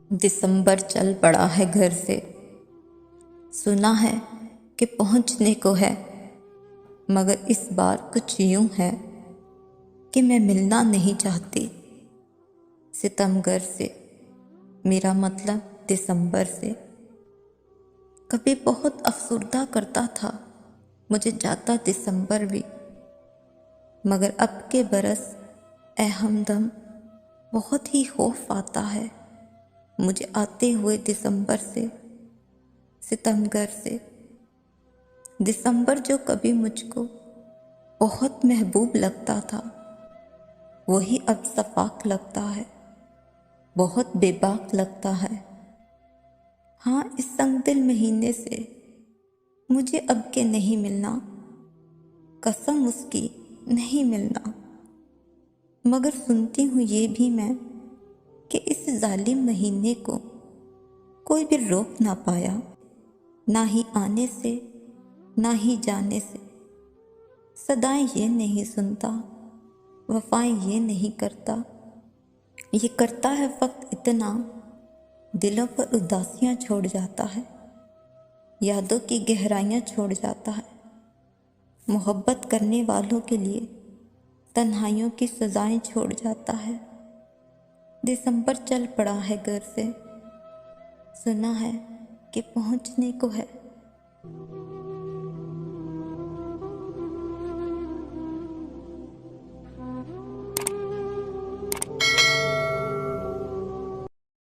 دسمبر چل پڑا ہے گھر سے، سنا ہے کہ پہنچنے کو ہے، مگر اس بار کچھ یوں ہے کہ میں ملنا نہیں چاہتی ستمگر سے، میرا مطلب دسمبر سے۔ کبھی بہت افسردہ کرتا تھا مجھے جاتا دسمبر بھی، مگر اب کے برس اے ہمدم بہت ہی خوف آتا ہے مجھے آتے ہوئے دسمبر سے، ستمگر سے۔ دسمبر جو کبھی مجھ کو بہت محبوب لگتا تھا، وہی اب صفاق لگتا ہے، بہت بے باک لگتا ہے۔ ہاں، اس سنگ دل مہینے سے مجھے اب کے نہیں ملنا، قسم اس کی نہیں ملنا، مگر سنتی ہوں یہ بھی میں کہ اس ظالم مہینے کو کوئی بھی روک نہ پایا، نہ ہی آنے سے نہ ہی جانے سے۔ صدائیں یہ نہیں سنتا، وفائیں یہ نہیں کرتا، یہ کرتا ہے وقت اتنا، دلوں پر اداسیاں چھوڑ جاتا ہے، یادوں کی گہرائیاں چھوڑ جاتا ہے، محبت کرنے والوں کے لیے تنہائیوں کی سزائیں چھوڑ جاتا ہے۔ دسمبر چل پڑا ہے گھر سے، سنا ہے کہ پہنچنے کو ہے۔